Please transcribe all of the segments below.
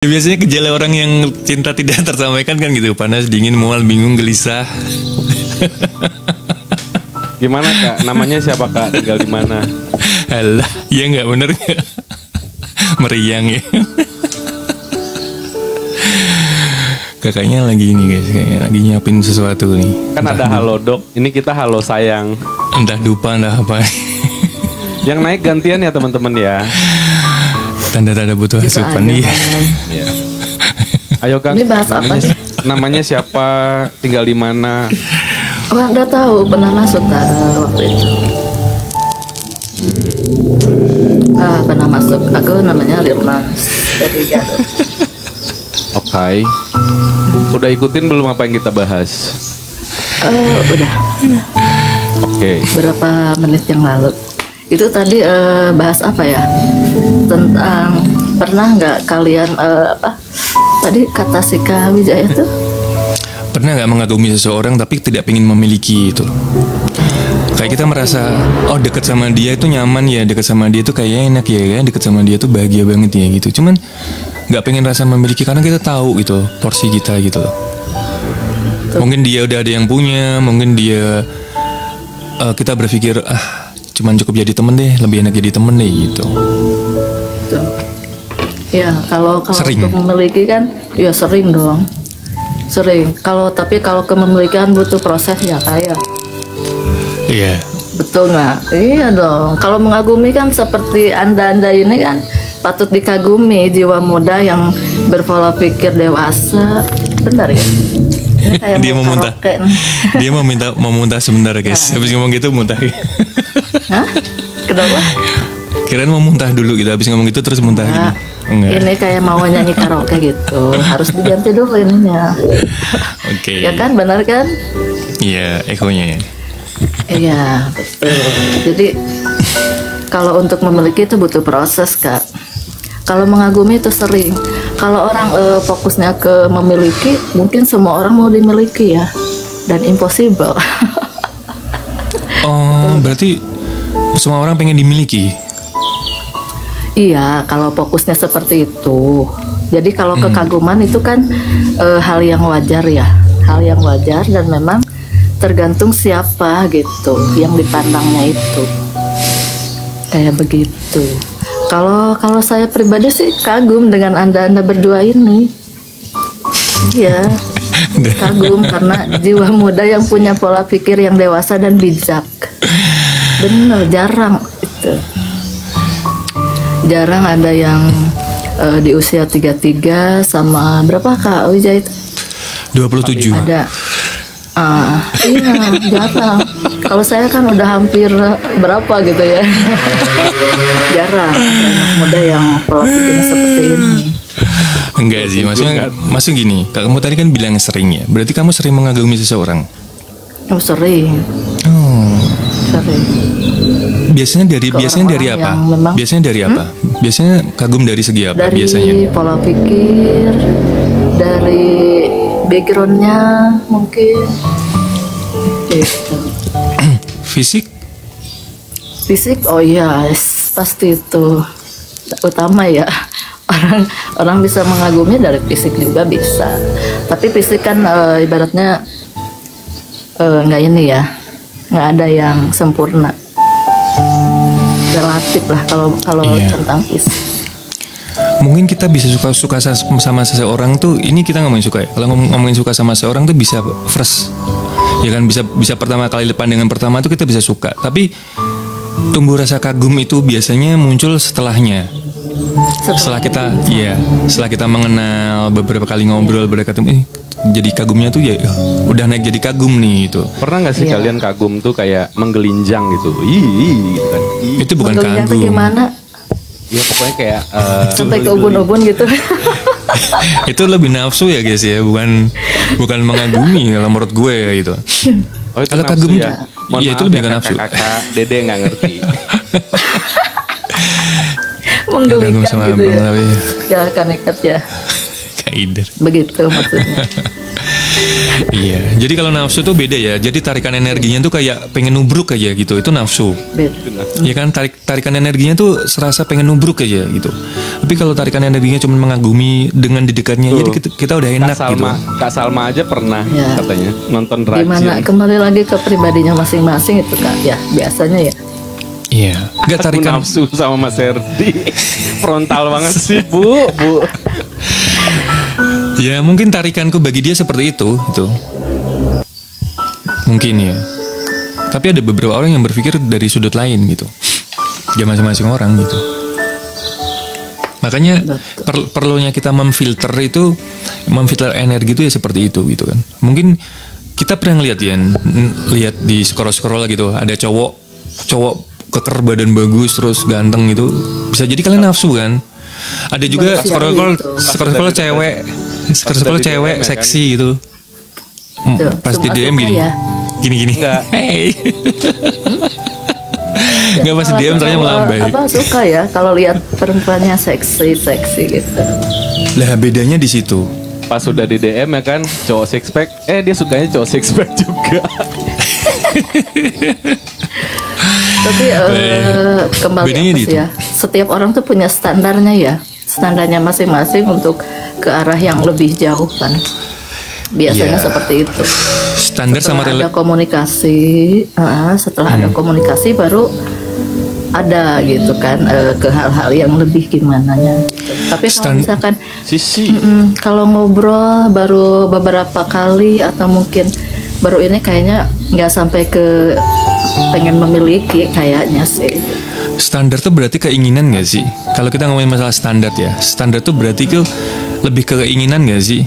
Ya, biasanya gejala orang yang cinta tidak tersampaikan kan gitu, panas, dingin, mual, bingung, gelisah. Gimana Kak? Namanya siapa Kak? Tinggal di mana? Alah, ya nggak bener nggak? Meriang ya. Kakaknya lagi ini guys, kayaknya lagi nyiapin sesuatu nih. Kan ada halo dok, ini kita halo sayang. Entah dupa, entah apa. Yang naik gantian ya teman-teman ya. Tanda-tanda butuh asupan nih. Ya. Ayo Kang. Ini bahas apa sih? Namanya siapa? Tinggal di mana? Oh, nggak tahu, pernah masuk waktu itu. Pernah masuk. Aku namanya Lirmas dari Garut. Oke. Udah ikutin belum apa yang kita bahas? Udah. Oke. Berapa menit yang lalu. Itu tadi bahas apa ya? Tentang pernah nggak kalian tadi kata si Kak Wijaya itu? Pernah nggak mengagumi seseorang tapi tidak ingin memiliki itu? Kayak kita merasa, oh deket sama dia itu nyaman ya, deket sama dia itu kayaknya enak ya, deket sama dia itu bahagia banget ya gitu. Cuman nggak pengen rasa memiliki karena kita tahu gitu porsi kita gitu loh. Mungkin dia udah ada yang punya, mungkin dia kita berpikir cuman cukup jadi temen deh, lebih enak jadi temen deh gitu. Tuh. Ya kalau Sering. untuk memiliki kan, ya sering dong, sering. Tapi kalau kemilikan butuh proses ya kayak. Iya. Betul nggak? Iya dong. Kalau mengagumi kan seperti anda ini kan patut dikagumi, jiwa muda yang berpola pikir dewasa. Benar ya? Kayak Dia mau muntah. karaoke. Dia mau muntah sebentar guys. Habis ngomong gitu muntah. Hah? Kenapa? Kirain mau muntah dulu gitu. Habis ngomong gitu terus muntah gitu. Enggak. Ini kayak mau nyanyi karaoke gitu. Harus diganti dulu ininya. Oke. Ya kan, benar kan? Iya, ekonya ya. Iya, betul. Jadi kalau untuk memiliki itu butuh proses, Kak. Kalau mengagumi itu sering. Kalau orang fokusnya ke memiliki, mungkin semua orang mau dimiliki ya. Dan impossible. Oh, berarti semua orang pengen dimiliki. Iya, kalau fokusnya seperti itu. Jadi kalau kekaguman itu kan hal yang wajar ya. Hal yang wajar dan memang tergantung siapa gitu yang dipandangnya itu. Kayak begitu. Kalau saya pribadi sih kagum dengan anda berdua ini. Iya, kagum karena jiwa muda yang punya pola pikir yang dewasa dan bijak. Bener, jarang itu. Jarang ada yang di usia 33 sama berapa Kak Wijaya itu? 27. Ada. Iya, jarang. Kalau saya kan udah hampir berapa gitu ya. Jarang ada anak muda yang pola pikirnya seperti ini. Enggak sih, maksudnya gini. Kamu tadi kan bilang sering ya. Berarti kamu sering mengagumi seseorang. Oh, sering. Oh. Sering. Biasanya dari orang-orang apa? yang memang- Biasanya dari apa? Biasanya kagum dari segi apa Dari biasanya? pola pikir, dari backgroundnya mungkin gitu. Fisik? Fisik, oh iya, pasti itu utama ya. Orang bisa mengagumi dari fisik juga bisa. Tapi fisik kan ibaratnya nggak ini ya, nggak ada yang sempurna. Relatif lah kalau Iya. tentang fisik. Mungkin kita bisa suka sama seseorang tuh. Ini kita ngomongin suka ya. Kalau ngomongin suka sama seseorang tuh bisa first, ya kan, bisa pertama kali pandangan pertama tuh kita bisa suka. Tapi tumbuh rasa kagum itu biasanya muncul setelahnya. Setelah kita mengenal, beberapa kali ngobrol, berketemu, jadi kagumnya tuh ya udah naik jadi kagum nih itu. Pernah nggak sih Iya. kalian kagum tuh kayak menggelinjang gitu? Ih, gitu kan. Ih. Itu bukan Menggelinya tuh kagum. gimana? Ya pokoknya kayak Sampai ke ubun-ubun gitu. Itu lebih nafsu ya guys ya, bukan mengagumi kalau menurut gue ya gitu. Oh, itu Kalau nafsu kagum ya. Mohon iya, maaf itu lebih ya, ke nafsu. Kakak Dede nggak ngerti. Menggelikan sama gitu ya. Bang Lawi. Ya kan nekat ya. Kaider. Begitu maksudnya. Iya, jadi kalau nafsu tuh beda ya. Jadi tarikan energinya tuh kayak pengen nubruk aja gitu. Itu nafsu. Ya kan, tarikan energinya tuh serasa pengen nubruk aja gitu. Tapi kalau tarikan energinya cuma mengagumi dengan didekatnya, jadi kita udah enak gitu. Kak Salma aja pernah katanya nonton Rajin. Gimana kembali lagi ke pribadinya masing-masing itu Kak. Ya, biasanya ya. Iya, nggak tarikan nafsu sama Mas Herdi. Frontal banget sih, Bu. Ya mungkin tarikanku bagi dia seperti itu. Mungkin ya. Tapi ada beberapa orang yang berpikir dari sudut lain gitu. Ya masing-masing orang gitu. Makanya perlunya kita memfilter energi itu ya seperti itu gitu kan. Mungkin kita pernah lihat di scroll gitu, ada cowok keker badan bagus terus ganteng gitu. Bisa jadi kalian nafsu kan. Ada juga scroll cewek seksi gitu. Pas di DM gini. Enggak. Hey. Enggak pas di DM ternyata melambai. Apa suka ya kalau lihat perempuannya seksi gitu. Lah bedanya di situ. Pas sudah di DM ya kan, cowok six pack, dia sukanya cowok six pack juga. Tapi kembali ya, setiap orang tuh punya standarnya masing-masing untuk ke arah yang lebih jauh kan. Biasanya seperti itu. Standar setelah sama ada komunikasi, setelah ada komunikasi baru ada gitu kan ke hal-hal yang lebih gimana nya. Tapi kalau misalkan kalau ngobrol baru beberapa kali atau mungkin baru ini kayaknya nggak sampai ke pengen memiliki kayaknya sih. Standar tuh berarti keinginan gak sih? Kalau kita ngomongin masalah standar ya, standar tuh berarti tuh lebih ke keinginan gak sih?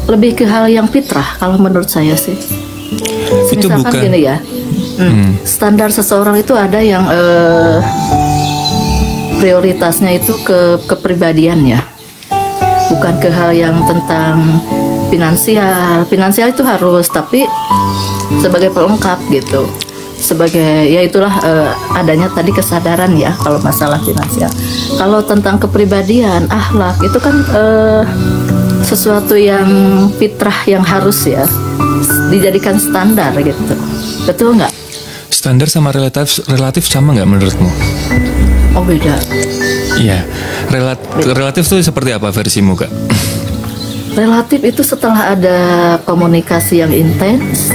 Lebih ke hal yang fitrah kalau menurut saya sih. Itu misalkan bukan gini ya, standar seseorang itu ada yang prioritasnya itu ke kepribadian ya, bukan ke hal yang tentang finansial itu harus, tapi sebagai pelengkap gitu, sebagai ya itulah adanya tadi kesadaran ya kalau masalah finansial. Kalau tentang kepribadian, akhlak itu kan sesuatu yang fitrah yang harus ya dijadikan standar gitu, betul nggak? Standar sama relatif sama nggak menurutmu? Oh beda. Iya, relatif tuh seperti apa versimu Kak? Relatif itu setelah ada komunikasi yang intens,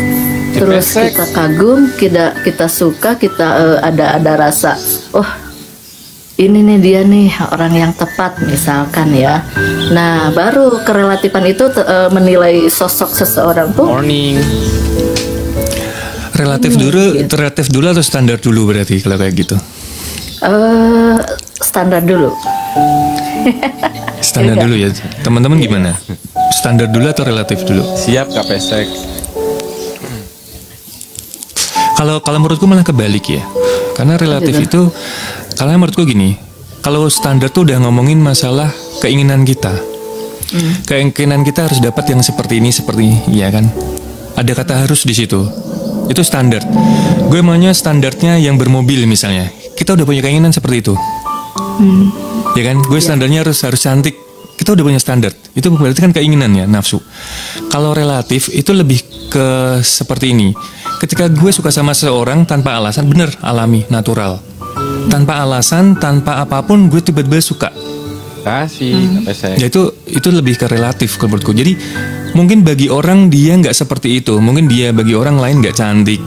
terus kita kagum, kita suka, kita ada rasa, oh ini nih dia nih orang yang tepat misalkan ya. Nah baru kerelatifan itu menilai sosok seseorang tuh. Relatif dulu atau standar dulu berarti kalau kayak gitu? Standar dulu. Standar dulu ya. Teman-teman gimana? Standar dulu atau relatif dulu? Siap Kak Pesek. Kalau menurutku malah kebalik ya. Karena relatif itu, karena menurutku gini, kalau standar tuh udah ngomongin masalah keinginan kita. Keinginan kita harus dapat yang seperti ini, ya kan? Ada kata harus di situ. Itu standar. Gue maunya standarnya yang bermobil misalnya. Kita udah punya keinginan seperti itu. Ya kan? Gue standarnya harus cantik. Kita udah punya standar. Itu berarti kan keinginan ya, nafsu. Kalau relatif itu lebih ke seperti ini. Ketika gue suka sama seseorang tanpa alasan, bener, alami, natural. Tanpa alasan, tanpa apapun, gue tiba-tiba suka. Ya itu lebih ke relatif menurutku. Jadi mungkin bagi orang dia nggak seperti itu. Mungkin dia bagi orang lain nggak cantik,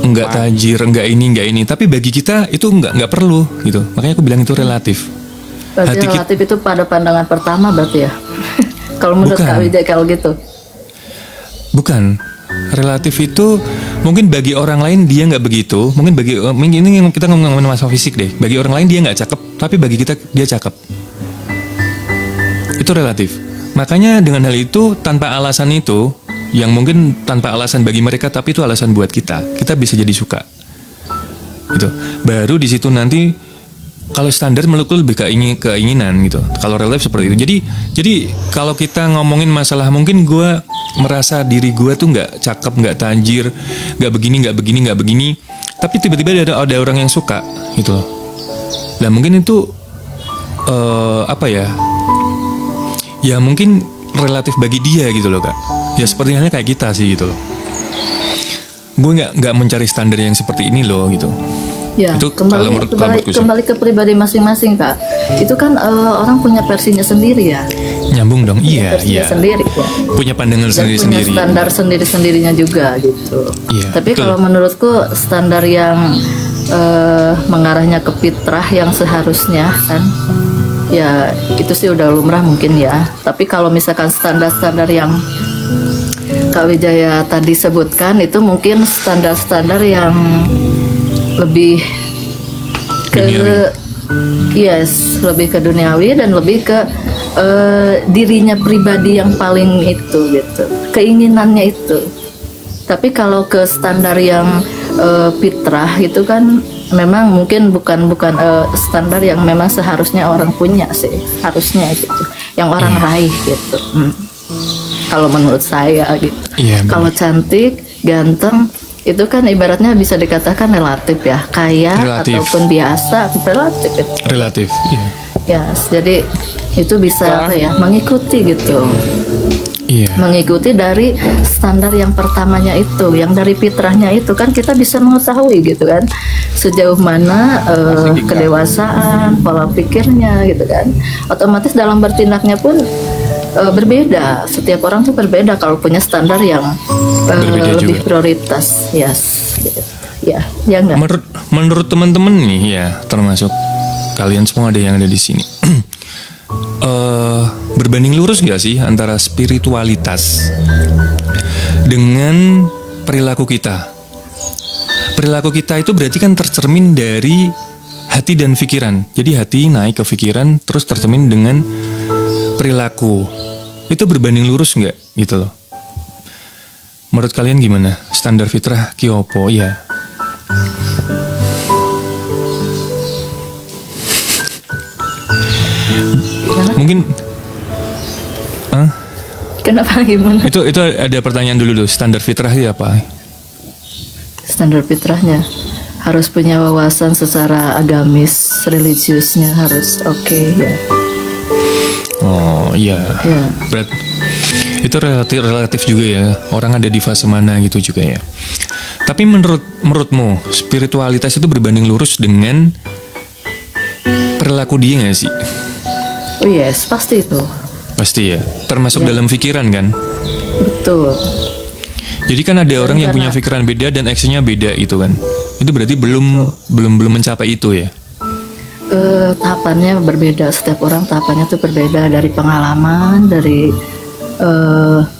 nggak tajir, nggak ini. Tapi bagi kita itu nggak perlu gitu. Makanya aku bilang itu relatif. Berarti relatif itu pada pandangan pertama berarti ya. Kalau menurut Kak Wijaya kalau gitu. Bukan. Relatif itu mungkin bagi orang lain dia nggak begitu. Mungkin ini yang kita ngomongin masalah fisik deh. Bagi orang lain dia nggak cakep, tapi bagi kita dia cakep. Itu relatif. Makanya dengan hal itu tanpa alasan itu, yang mungkin tanpa alasan bagi mereka, tapi itu alasan buat kita bisa jadi suka. Gitu. Baru di situ nanti kalau standar menurutku lebih keinginan gitu. Kalau relatif seperti itu. Jadi kalau kita ngomongin masalah mungkin gue merasa diri gue tuh nggak cakep, nggak tajir, nggak begini. Tapi tiba-tiba ada orang yang suka gitu. Dan mungkin itu apa ya? Ya mungkin relatif bagi dia gitu loh Kak. Ya seperti halnya kayak kita sih gitu loh. Gue nggak mencari standar yang seperti ini loh gitu. Ya, Itu kembali ke pribadi masing-masing Kak. Itu kan orang punya versinya sendiri ya. Nyambung dong, iya Versinya iya. sendiri ya. Punya pandangan Dan punya sendiri-sendiri. standar sendiri-sendirinya juga gitu. Iya, Tapi betul. kalau menurutku standar yang mengarahnya ke fitrah yang seharusnya kan, ya itu sih udah lumrah mungkin ya. Tapi kalau misalkan standar-standar yang Kak Wijaya tadi sebutkan itu mungkin standar-standar yang lebih ke Duniawi. lebih ke duniawi dan lebih ke dirinya pribadi yang paling itu gitu, keinginannya itu. Tapi kalau ke standar yang fitrah itu kan memang mungkin bukan standar yang memang seharusnya orang punya sih, harusnya gitu, yang orang raih gitu. Kalau menurut saya gitu. Iya, Kalau cantik, ganteng itu kan ibaratnya bisa dikatakan relatif ya, kaya Relatif. ataupun biasa relatif itu. Relatif. Iya. Ya, jadi itu bisa apa ya, mengikuti gitu. Iya. Mengikuti dari standar yang pertamanya itu, yang dari fitrahnya itu kan kita bisa mengetahui gitu kan sejauh mana kedewasaan, pola pikirnya gitu kan. Otomatis dalam bertindaknya pun berbeda. Setiap orang tuh berbeda kalau punya standar yang Berbeda lebih juga. prioritas. Yes. Ya, ya enggak? Menurut teman-teman nih ya, termasuk kalian semua ada yang ada di sini. Berbanding lurus gak sih antara spiritualitas dengan perilaku kita? Perilaku kita itu berarti kan tercermin dari hati dan pikiran. Jadi hati naik ke pikiran, terus tercermin dengan perilaku. Itu berbanding lurus nggak gitu loh? Menurut kalian gimana? Standar fitrah kiopo ya? Gimana? Mungkin Kenapa gimana? itu ada pertanyaan dulu standar fitrah itu apa? Standar fitrahnya harus punya wawasan secara agamis, religiusnya harus oke ya. Oh iya. Ya. Itu relatif juga ya. Orang ada di fase mana gitu juga ya. Tapi menurutmu spiritualitas itu berbanding lurus dengan perilaku dia nggak sih? Oh yes, pasti itu. Pasti ya. Termasuk dalam pikiran kan? Betul. Jadi kan ada orang yang punya pikiran beda dan actionnya beda gitu kan? Itu berarti belum mencapai itu ya? Tahapannya berbeda, setiap orang tahapannya tuh berbeda dari pengalaman, dari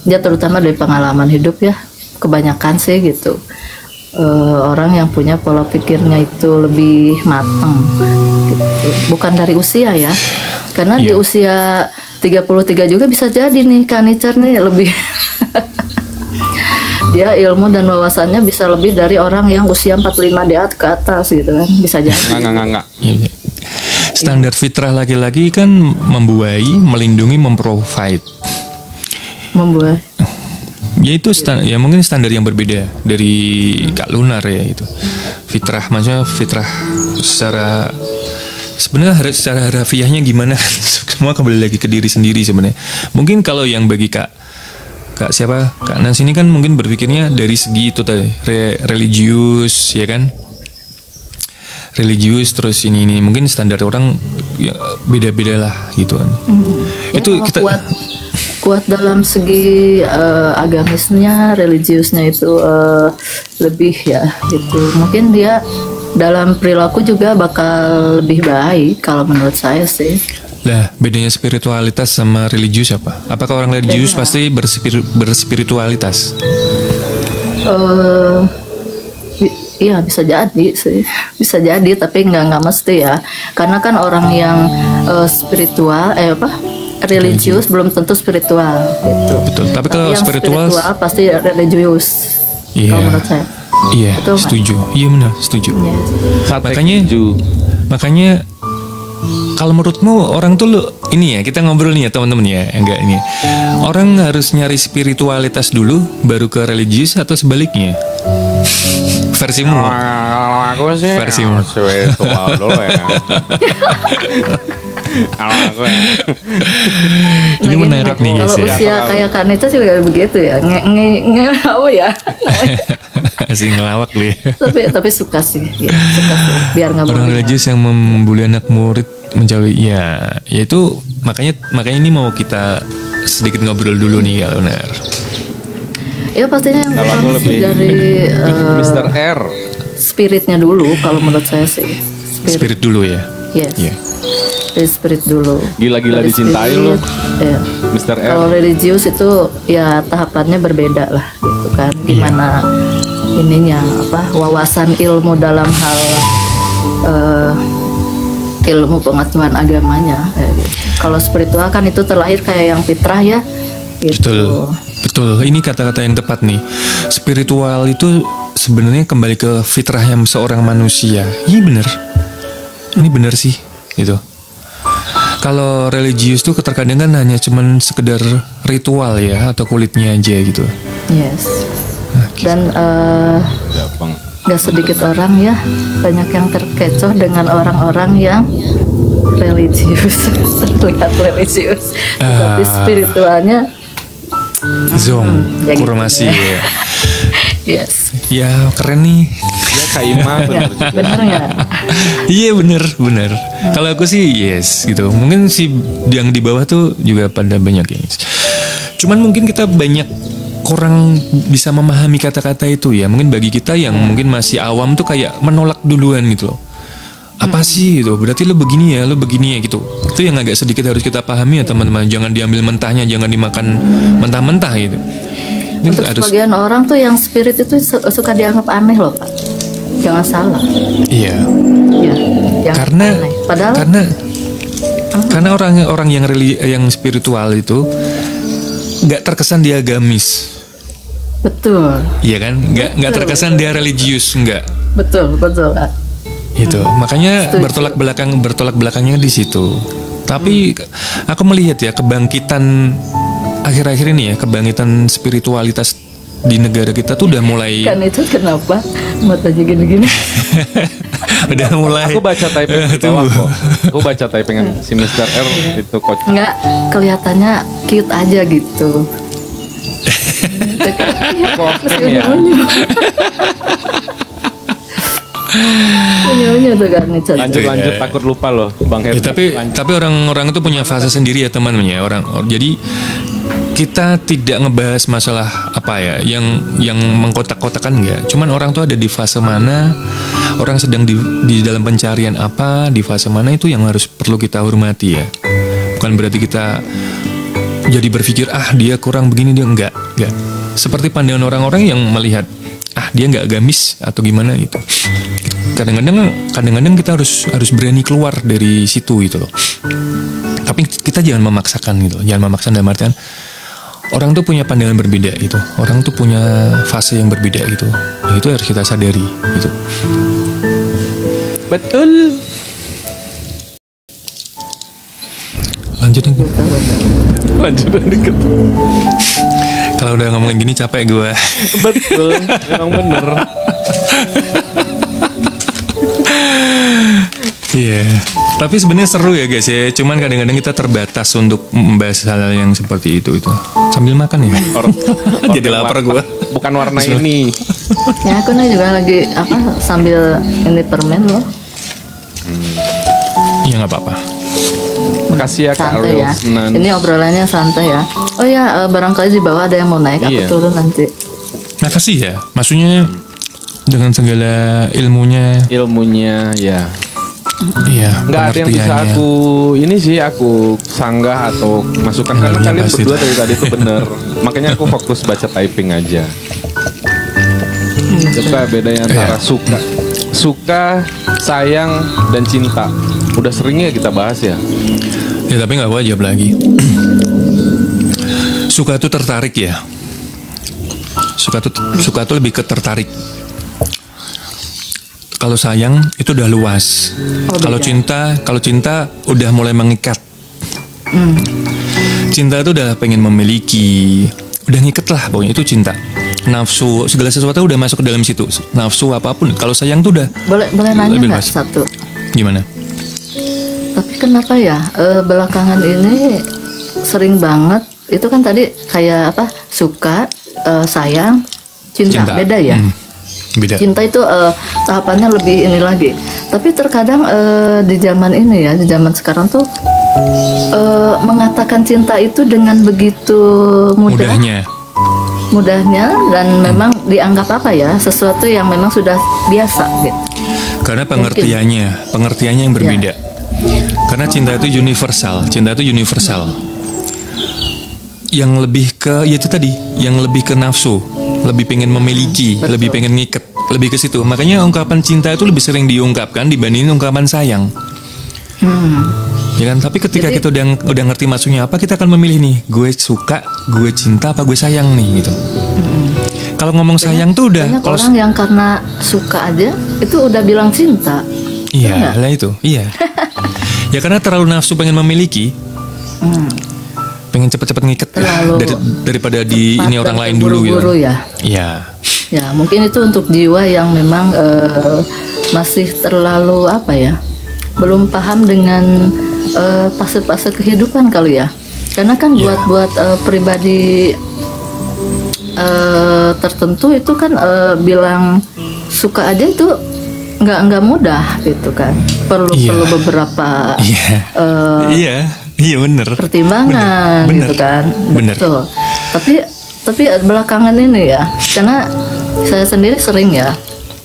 ya terutama dari pengalaman hidup ya, kebanyakan sih gitu. Orang yang punya pola pikirnya itu lebih matang gitu. Bukan dari usia ya, karena di usia 33 juga bisa jadi nih Kanicer nih lebih dia ilmu dan wawasannya bisa lebih dari orang yang usia 45 ke atas gitu kan, bisa jadi. Enggak. Iya. Standar fitrah laki-laki kan membuahi, melindungi, memprovide. Membuat Ya itu ya mungkin standar yang berbeda dari Kak Lunar ya itu. Fitrah maksudnya fitrah sebenarnya secara harafiahnya gimana? Semua kembali lagi ke diri sendiri sebenarnya. Mungkin kalau yang bagi Kak siapa? Kak Nas ini kan mungkin berpikirnya dari segi itu tadi religius ya kan? Religius terus ini mungkin standar orang ya, beda-beda lah gitu kan. Itu kita kuat dalam segi agamisnya, religiusnya itu lebih ya gitu. Mungkin dia dalam perilaku juga bakal lebih baik kalau menurut saya sih. Lah, bedanya spiritualitas sama religius apa? Apakah orang religius pasti berspiritualitas? Iya bisa jadi sih, bisa jadi tapi nggak mesti ya. Karena kan orang yang spiritual, religius belum tentu spiritual gitu. Betul. Tapi kalau yang spiritual pasti religius. Iya. Kalau menurut saya. Iya, Betul, Mas? setuju. Iya benar, setuju. Ya. Makanya kalau menurutmu orang tuh ini ya, kita ngobrol nih ya teman-teman ya, enggak ini. Orang harus nyari spiritualitas dulu baru ke religius atau sebaliknya? Versimu. Aku sih Versimu. spiritual dulu ya. Ini Nah, menarik gini, nih guys kalau ya. usia kayak Kanita juga begitu ya, apa ya? Masih ngelawak lu ya. tapi suka sih, ya, suka sih. Biar nggak Orang boring. religius yang membuli anak murid menjauhi ya itu makanya ini mau kita sedikit ngobrol dulu nih kalau benar. Ya pastinya yang Kalau aku pertama sih lebih dari Mr. R. spiritnya dulu, kalau menurut saya sih. Spirit dulu ya. Yes. Iya. Dari spirit dulu. Gila-gila Dari dicintai spirit, lu. ya. Mr. R. Kalau religius itu ya tahapannya berbeda lah gitu kan. Gimana ininya apa wawasan ilmu dalam hal ilmu pengetahuan agamanya. Gitu. Kalau spiritual kan itu terlahir kayak yang fitrah ya. Gitu. Betul. Ini kata-kata yang tepat nih. Spiritual itu sebenarnya kembali ke fitrah yang seorang manusia. Iya bener. Ini bener sih. Gitu. Kalau religius tuh terkadang kan hanya cuman sekedar ritual ya atau kulitnya aja gitu. Yes. Nah, gitu. Dan Gampang. gak sedikit orang ya banyak yang terkecoh dengan orang-orang yang religius, terlihat religius, tapi spiritualnya Zong, ya gitu kurmasi ya. ya. yes. Ya keren nih. Ya Kaima Ya, bener juga. bener nggak? Iya bener. Kalau aku sih yes gitu. Mungkin si yang di bawah tuh juga pada banyak yes. Cuman mungkin kita banyak kurang bisa memahami kata-kata itu ya. Mungkin bagi kita yang mungkin masih awam tuh kayak menolak duluan gitu loh. Apa sih gitu? Berarti lo begini ya gitu. Itu yang agak sedikit harus kita pahami ya teman-teman. Jangan diambil mentahnya, jangan dimakan mentah-mentah gitu. Ini Untuk harus sebagian orang tuh yang spirit itu suka dianggap aneh loh Pak. Jangan salah. iya. Ya, yang Karena aneh. Padahal karena orang-orang yang spiritual itu nggak terkesan dia agamis. betul, Iya kan? Nggak terkesan dia religius, nggak. betul Kak. Itu. Makanya Setuju. bertolak belakangnya di situ. Tapi aku melihat ya kebangkitan akhir-akhir ini ya, kebangkitan spiritualitas di negara kita tuh udah mulai Kan itu kenapa matanya gini-gini? udah mulai. Aku baca typing di bawah kok. Aku baca typingan si Mr. R itu coach. Nggak, kelihatannya cute aja gitu. Kok ya. Unyu-unyu tuh kan nih Chan. Lanjut takut lupa loh Bang Ya, Herdi. tapi orang-orang itu punya fase sendiri ya teman-teman ya jadi kita tidak ngebahas masalah apa ya yang mengkotak-kotakan enggak. Cuman orang tuh ada di fase mana, orang sedang di dalam pencarian apa, di fase mana itu yang harus perlu kita hormati ya. Bukan berarti kita jadi berpikir dia kurang begini dia enggak. Seperti pandangan orang-orang yang melihat dia nggak agamis atau gimana gitu. Kadang-kadang kita harus berani keluar dari situ gitu loh. Tapi kita jangan memaksakan gitu. Jangan memaksakan dalam artian orang tuh punya pandangan berbeda gitu. Orang tuh punya fase yang berbeda gitu. Nah, itu harus kita sadari gitu. Betul. Lanjut nih. Lanjut dikit. Kalau udah ngomongin gini capek gue. Betul. Memang bener. Iya. Tapi sebenarnya seru ya guys ya. Cuman kadang-kadang kita terbatas untuk membahas hal yang seperti itu. Sambil makan ya. Jadi lapar gue. Bukan warna ini. Ya aku nih juga lagi sambil ini permen loh. Iya nggak apa-apa. Makasih ya Kak Santai ya. Rosnan. Ini obrolannya santai ya. Oh ya barangkali di bawah ada yang mau naik. Aku Iya. turun nanti. Makasih ya. Maksudnya dengan segala ilmunya. Ilmunya ya. Iya. Nggak ada yang bisa pengertiannya. aku sanggah atau masukkan karena Iya, kalian pasti. berdua dari tadi itu bener. Makanya aku fokus baca typing aja. Suka bedanya antara suka, sayang, dan cinta. Udah seringnya kita bahas ya. Ya tapi nggak wajib lagi. Suka tuh tertarik ya. Suka tuh lebih ke tertarik. Kalau sayang itu udah luas. Kalau cinta udah mulai mengikat. Cinta itu udah pengen memiliki, udah ngiket lah pokoknya itu cinta. Nafsu segala sesuatu udah masuk ke dalam situ. Nafsu apapun. Kalau sayang tuh udah Boleh nanya lebih nggak luas. satu? Gimana? Tapi kenapa ya belakangan ini sering banget itu kan tadi kayak apa suka, sayang, cinta. Beda ya. Beda. Cinta itu tahapannya lebih ini lagi. Tapi terkadang di zaman ini ya, di zaman sekarang tuh mengatakan cinta itu dengan begitu mudahnya dan memang dianggap apa ya, sesuatu yang memang sudah biasa gitu. Karena pengertiannya yang berbeda. Karena cinta itu universal. Yang lebih ke ya itu tadi, yang lebih ke nafsu, lebih pengen memiliki, lebih pengen ngiket, lebih ke situ. Makanya ungkapan cinta itu lebih sering diungkapkan dibandingin ungkapan sayang. Ya kan? Tapi ketika kita udah ngerti maksudnya apa, kita akan memilih nih, gue suka, gue cinta, apa gue sayang nih gitu. Kalau ngomong sayang tuh udah kalau orang yang karena suka aja itu udah bilang cinta. Iya, lah itu. Iya. Ya karena terlalu nafsu pengen memiliki. Pengen cepet-cepet ngiket daripada di ini orang lain dulu gitu. Ya. Iya. Ya, mungkin itu untuk jiwa yang memang masih terlalu apa ya? Belum paham dengan fase-fase kehidupan kali ya. Karena kan buat pribadi tertentu itu kan bilang suka aja itu nggak mudah gitu kan. Perlu beberapa Iya bener. Pertimbangan bener. Gitu kan. Bener. Betul. Tapi belakangan ini ya, karena saya sendiri sering ya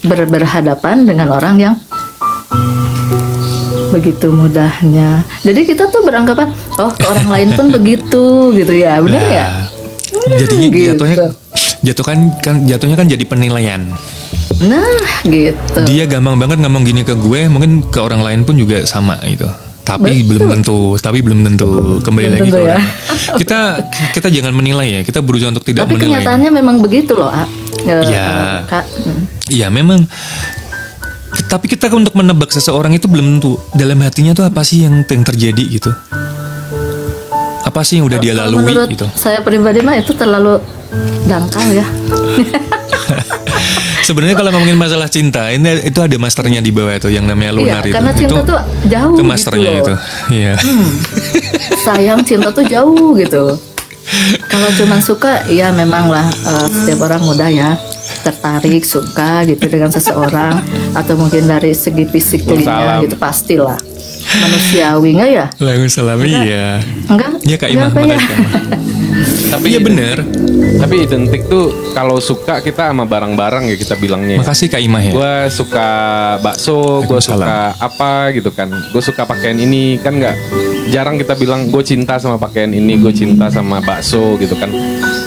berhadapan dengan orang yang begitu mudahnya. Jadi kita tuh beranggapan, oh ke orang lain pun begitu gitu ya, benar ya? Jadinya gitu. jatuhnya kan jadi penilaian. Nah, gitu. Dia gampang banget ngomong gini ke gue, mungkin ke orang lain pun juga sama gitu. Tapi belum tentu. Kembali lagi ke orang. Kita jangan menilai ya. Kita berusaha untuk tidak menilai. Tapi kenyataannya memang begitu loh, Iya, memang. Tapi kita untuk menebak seseorang itu belum tentu. Dalam hatinya tuh apa sih yang terjadi gitu? Apa sih yang udah dia lalui menurut gitu? Saya pribadi mah itu terlalu dangkal ya. Sebenarnya kalau ngomongin masalah cinta, itu ada masternya di bawah itu yang namanya lunar itu. Karena cinta tuh jauh itu masternya gitu itu. Iya. Sayang, cinta tuh jauh gitu. Kalau cuma suka, ya memang lah setiap orang mudah ya tertarik, suka gitu dengan seseorang, atau mungkin dari segi fisiknya gitu pastilah. Manusiawi nggak ya? Waalaikumsalam. Iya. Enggak? Iya Kak Imah. Tapi iya bener. Tapi identik tuh kalau suka kita sama barang-barang ya kita bilangnya. Makasih Kak Imah ya. Gue suka bakso, gue suka apa gitu kan. Gue suka pakaian ini kan nggak. Jarang kita bilang gue cinta sama pakaian ini, gue cinta sama bakso gitu kan.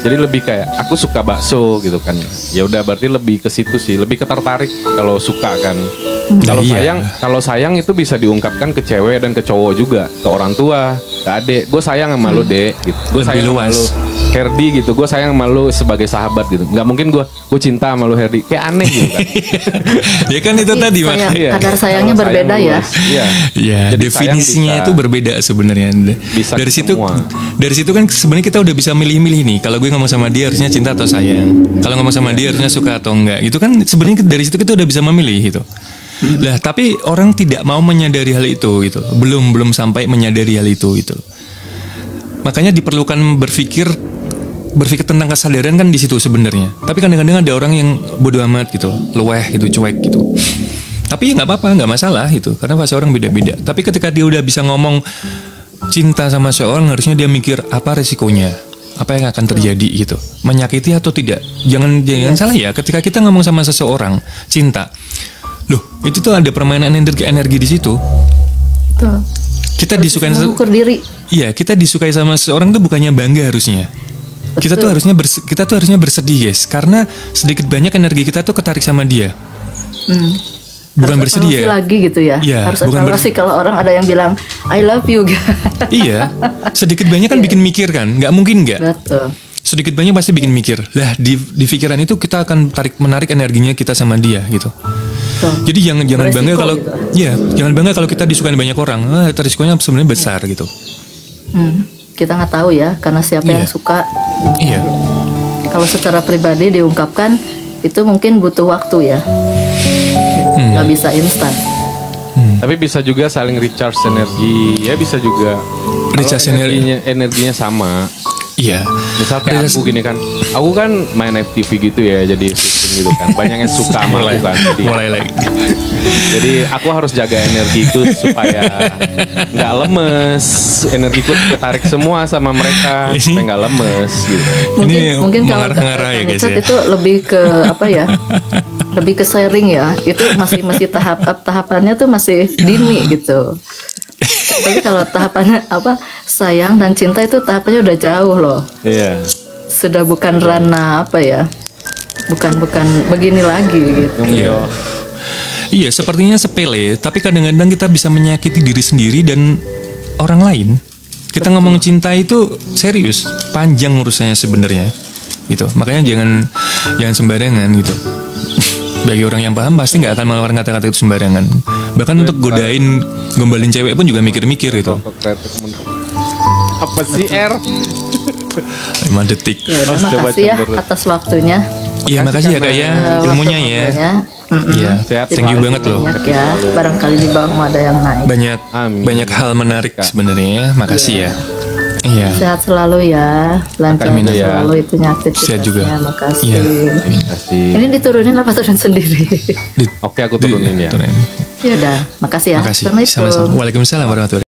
Jadi lebih kayak aku suka bakso gitu kan. Ya udah berarti lebih ke situ sih, lebih ketertarik kalau suka kan. Kalau sayang itu bisa diungkapkan ke cewek dan ke cowok juga, ke orang tua, ke adik. Gue sayang sama lu dek, gitu. Gue sayang sama lu Herdi gitu. Gue sayang sama lu sebagai sahabat gitu. Nggak mungkin gue cinta sama lu Herdi, kayak aneh gitu kan. Ya kan itu tadi makanya. Kadar sayangnya berbeda ya. Iya. Definisinya itu berbeda sebenarnya. Dari situ kan sebenarnya kita udah bisa milih-milih nih. Kalau gue ngomong sama dia harusnya cinta atau sayang. Kalau ngomong sama dia harusnya suka atau enggak. Itu kan sebenarnya dari situ kita udah bisa memilih gitu. Lah, tapi orang tidak mau menyadari hal itu gitu. Belum sampai menyadari hal itu gitu. Makanya diperlukan berpikir tentang kesadaran kan di situ sebenarnya. Tapi kadang-kadang ada orang yang bodoh amat gitu, luweh gitu, cuek gitu. Tapi nggak apa-apa, nggak masalah gitu. Karena fase orang beda-beda. Tapi ketika dia udah bisa ngomong cinta sama seorang, harusnya dia mikir apa resikonya, apa yang akan terjadi gitu, menyakiti atau tidak. Jangan salah ya. Ketika kita ngomong sama seseorang cinta, loh, itu tuh ada permainan energi di situ. Tuh. Kita disukai mengukur diri. Iya, kita disukai sama seseorang tuh bukannya bangga harusnya. Kita tuh harusnya bersedih, guys, karena sedikit banyak energi kita tuh ketarik sama dia. Bukan harus bersedih ya. Lagi gitu ya. Harus evaluasi kalau orang ada yang bilang I love you. Iya, sedikit banyak kan bikin mikir kan, nggak mungkin nggak. Betul. Sedikit banyak pasti bikin mikir. Lah di pikiran itu kita akan menarik energinya kita sama dia gitu. Jadi jangan bangga kalau gitu. Jangan bangga kalau kita disukai banyak orang. Risikonya sebenarnya besar gitu. Kita nggak tahu ya, karena siapa yang suka. Iya. Kalau secara pribadi diungkapkan itu mungkin butuh waktu ya. Nggak bisa instan. Tapi bisa juga saling recharge energi, ya bisa juga. Recharge Kalau energinya sama. Iya. Misal kayak aku gini kan, aku kan main FTV gitu ya, jadi syuting gitu kan. Banyak yang suka sama aku kan. Mulai lagi. Jadi aku harus jaga energiku supaya nggak lemes. Energiku ketarik semua sama mereka supaya nggak lemes gitu. Mungkin kalau mengarah-ngarah ya guys ya. itu lebih ke apa ya? Lebih ke sharing ya. Itu masih tahapannya tuh masih dini gitu. Tapi kalau tahapannya apa sayang dan cinta itu tahapannya udah jauh loh. Iya. Sudah bukan ranah apa ya? Bukan begini lagi gitu. Iya. Iya, sepertinya sepele, tapi kadang-kadang kita bisa menyakiti diri sendiri dan orang lain. Kita ngomong cinta itu serius, panjang urusannya sebenarnya. Gitu. Makanya jangan sembarangan gitu. Bagi orang yang paham pasti nggak akan mengeluarkan kata-kata itu sembarangan. Bahkan untuk gombalin cewek pun juga mikir-mikir itu. Apa sih R? 5 detik. Ya, makasih ya atas waktunya. Iya, makasih ya Kak ya, ilmunya ya. Iya, thank you banget loh. Banyak ya, barangkali di bawah ada yang naik. Banyak hal menarik sebenarnya. Makasih ya. Iya. Sehat selalu ya, lancar selalu itu aktivitasnya. Sehat juga. Makasih. Iya. Ini diturunin apa turun sendiri? Oke, aku turunin ya. Ya udah, makasih ya. Makasih. Sama-sama. Waalaikumsalam warahmatullahi wabarakatuh.